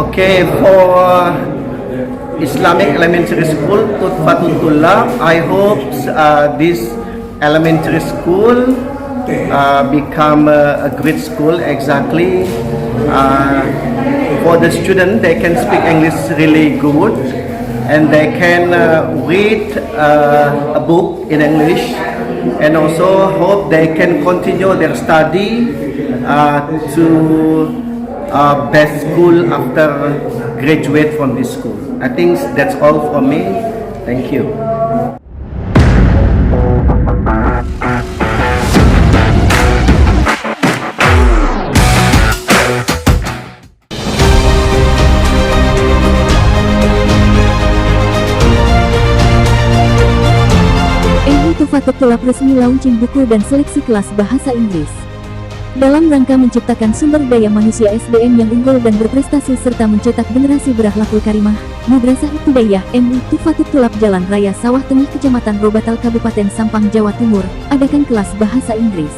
Okay, for Islamic Elementary School, Tutfatullah, I hope this elementary school become a great school. Exactly, for the student, they can speak English really good, and they can read a book in English, and also hope they can continue their study to best school after graduate from this school. I think that's all for me. Thank you. MI Tufatullah resmi launching buku dan seleksi kelas bahasa Inggris. Dalam rangka menciptakan sumber daya manusia SDM yang unggul dan berprestasi serta mencetak generasi berakhlakul karimah, Madrasah Ibtidaiyah MI Tufatullah Jalan Raya Sawah Tengah Kecamatan Robatal Kabupaten Sampang Jawa Timur adakan kelas bahasa Inggris.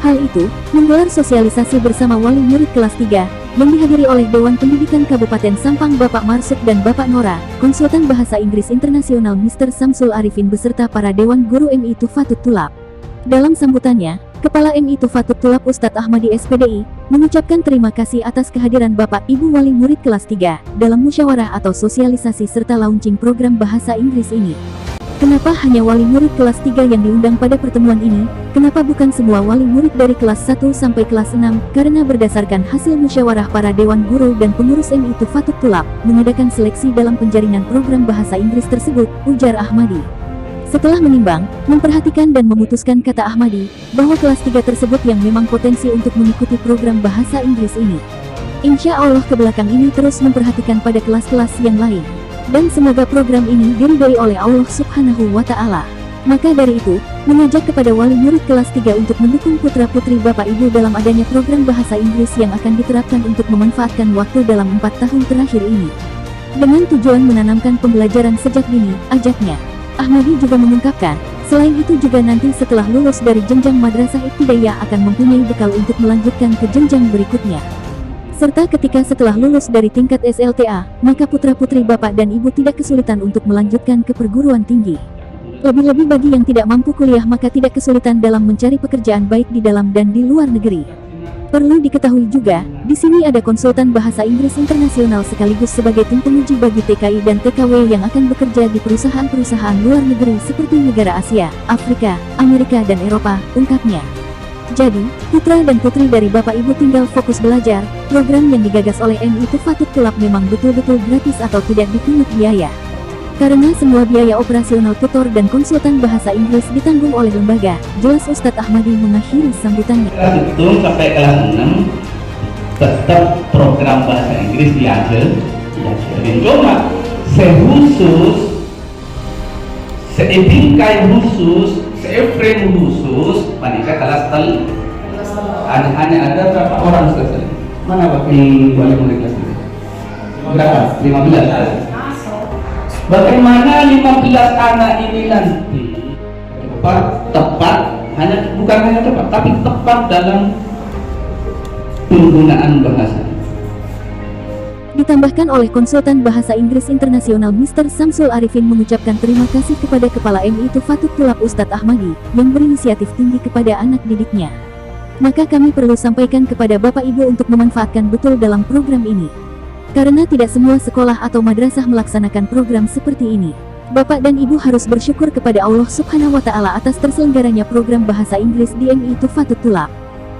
Hal itu menggelar sosialisasi bersama wali murid kelas 3 yang dihadiri oleh Dewan Pendidikan Kabupaten Sampang Bapak Marsuk dan Bapak Nora, konsultan bahasa Inggris internasional Mr. Samsul Arifin beserta para Dewan Guru MI Tufatullah. Dalam sambutannya, Kepala MI Tufatullah Ustadz Ahmadi SPDI mengucapkan terima kasih atas kehadiran Bapak Ibu wali murid kelas 3 dalam musyawarah atau sosialisasi serta launching program bahasa Inggris ini. Kenapa hanya wali murid kelas 3 yang diundang pada pertemuan ini? Kenapa bukan semua wali murid dari kelas 1 sampai kelas 6? Karena berdasarkan hasil musyawarah para Dewan Guru dan pengurus MI Tufatullah mengadakan seleksi dalam penjaringan program bahasa Inggris tersebut, ujar Ahmadi. Setelah menimbang, memperhatikan dan memutuskan, kata Ahmadi, bahwa kelas 3 tersebut yang memang potensi untuk mengikuti program bahasa Inggris ini. Insya Allah ke belakang ini terus memperhatikan pada kelas-kelas yang lain. Dan semoga program ini diridhai oleh Allah Subhanahu wa Ta'ala. Maka dari itu, mengajak kepada wali murid kelas 3 untuk mendukung putra-putri Bapak Ibu dalam adanya program bahasa Inggris yang akan diterapkan untuk memanfaatkan waktu dalam 4 tahun terakhir ini. Dengan tujuan menanamkan pembelajaran sejak dini, ajaknya. Ahmadi juga mengungkapkan, selain itu juga nanti setelah lulus dari jenjang Madrasah Ibtidaiyah akan mempunyai bekal untuk melanjutkan ke jenjang berikutnya. Serta ketika setelah lulus dari tingkat SLTA, maka putra-putri Bapak dan Ibu tidak kesulitan untuk melanjutkan ke perguruan tinggi. Lebih-lebih bagi yang tidak mampu kuliah maka tidak kesulitan dalam mencari pekerjaan baik di dalam dan di luar negeri. Perlu diketahui juga, di sini ada konsultan bahasa Inggris internasional sekaligus sebagai tim penguji bagi TKI dan TKW yang akan bekerja di perusahaan-perusahaan luar negeri seperti negara Asia, Afrika, Amerika dan Eropa, ungkapnya. Jadi, putra dan putri dari Bapak Ibu tinggal fokus belajar. Program yang digagas oleh MI Tufatullah memang betul-betul gratis atau tidak dipungut biaya. Karena semua biaya operasional tutor dan konsultan bahasa Inggris ditanggung oleh lembaga, jelas Ustadz Ahmadi mengakhiri sambutannya. Hitung sampai kelas 6 tetap program bahasa Inggris diajarin, cuma sekhusus, sebingkai khusus, frame khusus, manika kelas tel. Hanya ada berapa orang Ustaz? Mana Pak di wali murid kelas ini? Berapa? 15. Bagaimana 15 anak ini nanti tepat, bukan hanya tepat, tapi tepat dalam penggunaan bahasa. Ditambahkan oleh konsultan bahasa Inggris internasional Mr. Samsul Arifin mengucapkan terima kasih kepada Kepala MI Tufatullah Ustadz Ahmadi yang berinisiatif tinggi kepada anak didiknya. Maka kami perlu sampaikan kepada Bapak Ibu untuk memanfaatkan betul dalam program ini. Karena tidak semua sekolah atau madrasah melaksanakan program seperti ini. Bapak dan Ibu harus bersyukur kepada Allah Subhanahu wa Ta'ala atas terselenggaranya program bahasa Inggris di MI Tufatullah.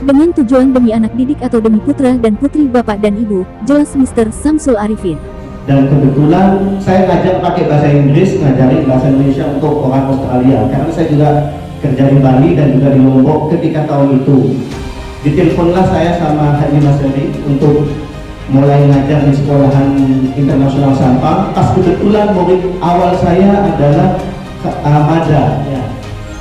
Dengan tujuan demi anak didik atau demi putra dan putri Bapak dan Ibu, jelas Mr. Samsul Arifin. Dan kebetulan saya ngajak pakai bahasa Inggris, ngajarin bahasa Indonesia untuk orang Australia. Karena saya juga kerja di Bali dan juga di Lombok ketika tahun itu. Diteleponlah saya sama Haji Mas Eri untuk mulai ngajar di sekolahan internasional Sampang. Pas kebetulan murid awal saya adalah Mada. Ya.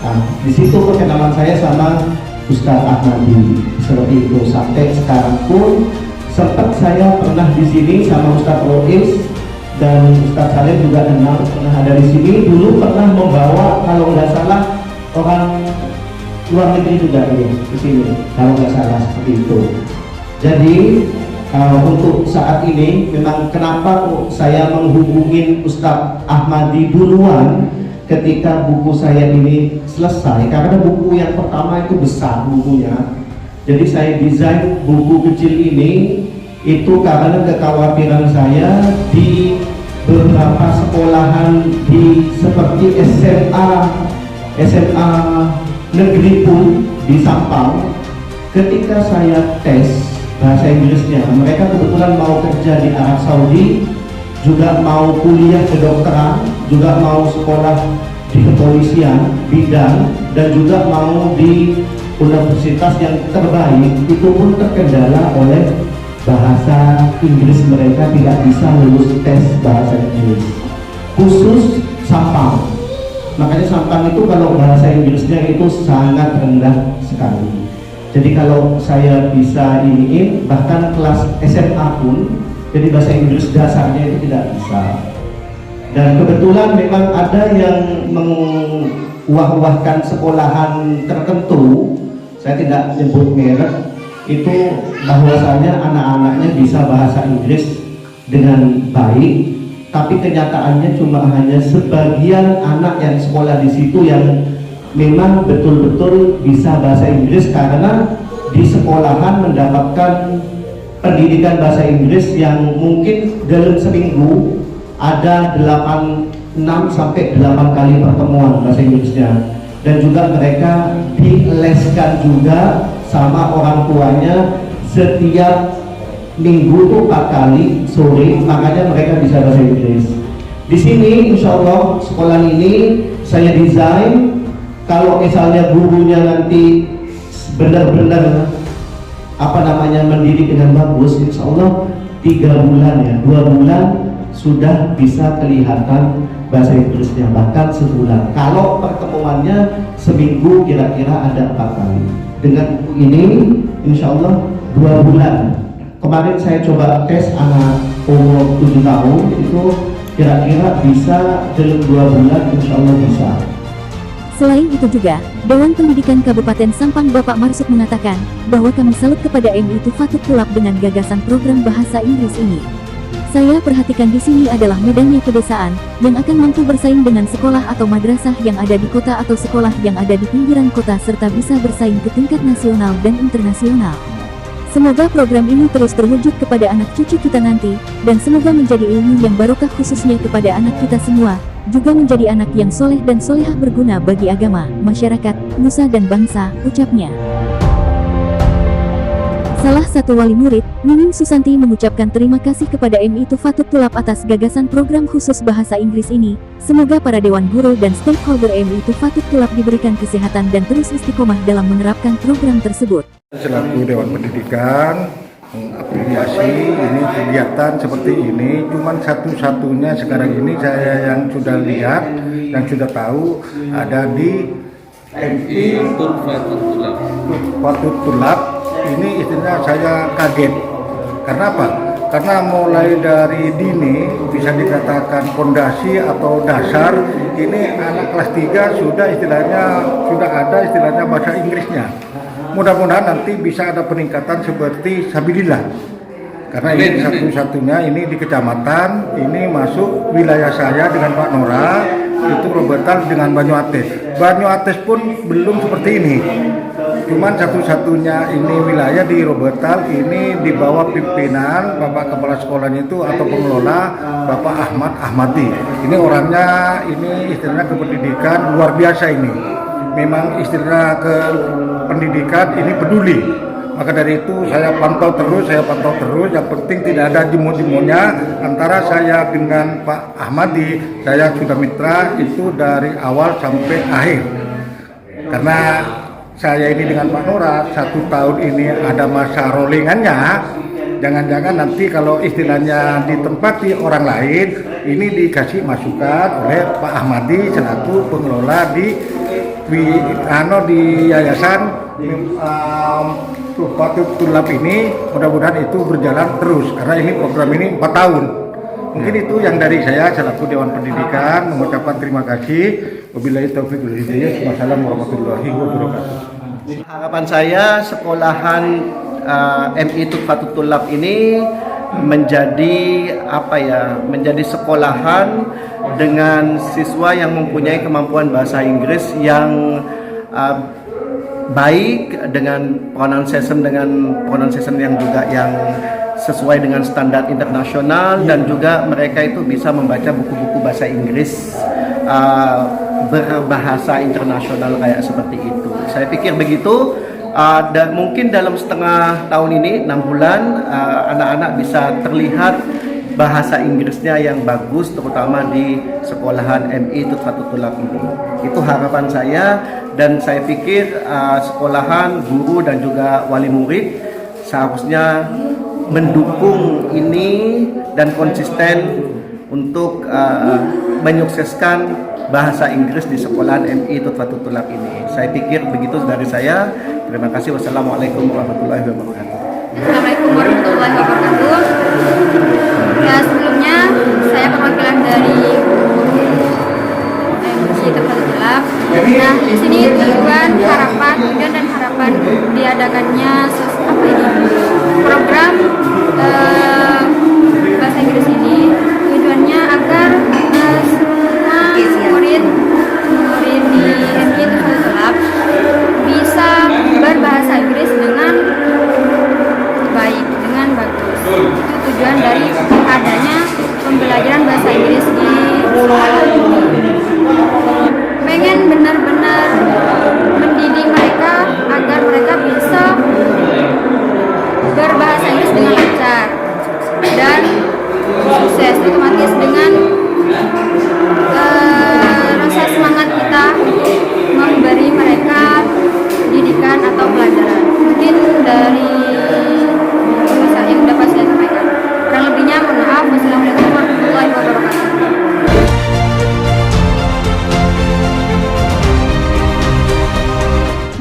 Nah, di situ perkenalan saya sama Ustadz Ahmadi seperti itu. Sampai sekarang pun sempat saya pernah di sini sama Ustadz Rois dan Ustadz Salim juga kenal, pernah ada di sini. Dulu pernah membawa kalau nggak salah orang luar negeri juga di sini, kalau nggak salah seperti itu. Jadi untuk saat ini memang kenapa kok saya menghubungin Ustadz Ahmadi duluan ketika buku saya ini selesai, karena buku yang pertama itu besar bukunya. Jadi saya desain buku kecil ini itu karena kekhawatiran saya di beberapa sekolahan di seperti SMA negeri pun di Sampang, ketika saya tes bahasa Inggrisnya, mereka kebetulan mau kerja di Arab Saudi, juga mau kuliah kedokteran, juga mau sekolah di kepolisian bidang, dan juga mau di universitas yang terbaik, itu pun terkendala oleh bahasa Inggris. Mereka tidak bisa lulus tes bahasa Inggris, khusus Sampang. Makanya Sampang itu kalau bahasa Inggrisnya itu sangat rendah sekali. Jadi kalau saya bisa iniin, bahkan kelas SMA pun, jadi bahasa Inggris dasarnya itu tidak bisa. Dan kebetulan memang ada yang mewah-wahkan sekolahan tertentu, saya tidak nyebut merek, itu bahwasanya anak-anaknya bisa bahasa Inggris dengan baik, tapi kenyataannya cuma hanya sebagian anak yang sekolah di situ yang memang betul-betul bisa bahasa Inggris, karena di sekolahan mendapatkan pendidikan bahasa Inggris yang mungkin dalam seminggu ada 6 sampai 8 kali pertemuan bahasa Inggrisnya, dan juga mereka dileskan juga sama orang tuanya setiap minggu tuh 4 kali sore, makanya mereka bisa bahasa Inggris. Di sini insya Allah sekolah ini saya desain, kalau misalnya gurunya nanti benar-benar mendidik dengan bagus, insya Allah 3 bulan ya, 2 bulan sudah bisa kelihatan bahasa Inggrisnya, bahkan sebulan. Kalau pertemuannya seminggu kira-kira ada 4 kali. Dengan buku ini insya Allah 2 bulan. Kemarin saya coba tes anak umur 7 tahun, itu kira-kira bisa dalam 2 bulan insya Allah bisa. Selain itu juga, Dewan Pendidikan Kabupaten Sampang Bapak Marsud mengatakan bahwa kami salut kepada MI Tufatul Tulab dengan gagasan program bahasa Inggris ini. Saya perhatikan di sini adalah medannya pedesaan yang akan mampu bersaing dengan sekolah atau madrasah yang ada di kota atau sekolah yang ada di pinggiran kota, serta bisa bersaing ke tingkat nasional dan internasional. Semoga program ini terus terwujud kepada anak cucu kita nanti, dan semoga menjadi ilmu yang barokah khususnya kepada anak kita semua, juga menjadi anak yang soleh dan solehah berguna bagi agama, masyarakat, nusa dan bangsa, ucapnya. Salah satu wali murid, Nining Susanti, mengucapkan terima kasih kepada MI Tufatul Tulab atas gagasan program khusus bahasa Inggris ini. Semoga para dewan guru dan stakeholder MI Tufatul Tulab diberikan kesehatan dan terus istiqomah dalam menerapkan program tersebut. Selaku Dewan Pendidikan mengapresiasi ini kegiatan seperti ini, cuman satu-satunya sekarang ini saya yang sudah lihat, yang sudah tahu ada di MI Tufatul Tulab. Ini istilahnya saya kaget. Karena apa? Karena mulai dari dini bisa dikatakan fondasi atau dasar, ini anak kelas 3 sudah ada istilahnya bahasa Inggrisnya. Mudah-mudahan nanti bisa ada peningkatan seperti Sabilillah. Karena ini satu-satunya ini di kecamatan, ini masuk wilayah saya dengan Pak Nora, itu Robetal dengan Banyuates. Banyuates pun belum seperti ini. Cuman satu-satunya ini wilayah di Robetal ini di bawah pimpinan Bapak Kepala Sekolahnya itu atau pengelola Bapak Ahmad Ahmadi. Ini orangnya ini istilahnya kependidikan luar biasa ini. Memang istilah ke pendidikan ini peduli. Maka dari itu saya pantau terus, yang penting tidak ada jemu-jemunya antara saya dengan Pak Ahmadi. Saya sudah mitra itu dari awal sampai akhir. Karena saya ini dengan Pak Nora 1 tahun ini ada masa rollingannya. Jangan-jangan nanti kalau istilahnya ditempati orang lain, ini dikasih masukan oleh Pak Ahmadi selaku pengelola di yayasan Tufatul Tulab ini. Mudah-mudahan itu berjalan terus karena ini program ini 4 tahun. Mungkin itu yang dari saya selaku Dewan Pendidikan mengucapkan terima kasih. Wabillahi taufiq wal hidayah. Wassalamualaikum warahmatullahi wabarakatuh. Harapan saya sekolahan MI Tuhfatul Thulab ini menjadi menjadi sekolahan dengan siswa yang mempunyai kemampuan bahasa Inggris yang baik, dengan pronunciation yang juga yang sesuai dengan standar internasional, dan juga mereka itu bisa membaca buku-buku bahasa Inggris berbahasa internasional kayak seperti itu. Saya pikir begitu. Dan mungkin dalam setengah tahun ini, 6 bulan, anak-anak bisa terlihat bahasa Inggrisnya yang bagus, terutama di sekolahan MI Tuhfatul Thulab ini. Itu harapan saya, dan saya pikir sekolahan, guru, dan juga wali murid seharusnya mendukung ini dan konsisten untuk menyukseskan bahasa Inggris di sekolahan MI Tuhfatul Thulab ini. Saya pikir begitu dari saya. Terima kasih. Wassalamualaikum warahmatullahi wabarakatuh. Assalamualaikum warahmatullahi wabarakatuh. Ya, sebelumnya saya perwakilan dari MI Tuhfatul Thulab. Nah, di sini tujuan dan harapan diadakannya program bahasa Inggris ini tujuannya agar semua murid di MI Tuhfatul Thulab bisa berbahasa Inggris dengan baik, dengan bagus. Itu tujuan dari adanya pembelajaran bahasa Inggris di sekolah ini. Pengen benar-benar mendidik mereka agar mereka bisa berbahasa Inggris dengan lancar dan sukses, otomatis dengan rasa semangat kita memberi mereka didikan atau pelajaran. Mungkin dari yang dapat saya sampaikan. Kurang lebihnya mohon maaf. Wassalamualaikum warahmatullahi wabarakatuh.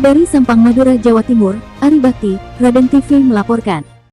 Dari Sampang, Madura, Jawa Timur, Ari Bakti, Raden TV melaporkan.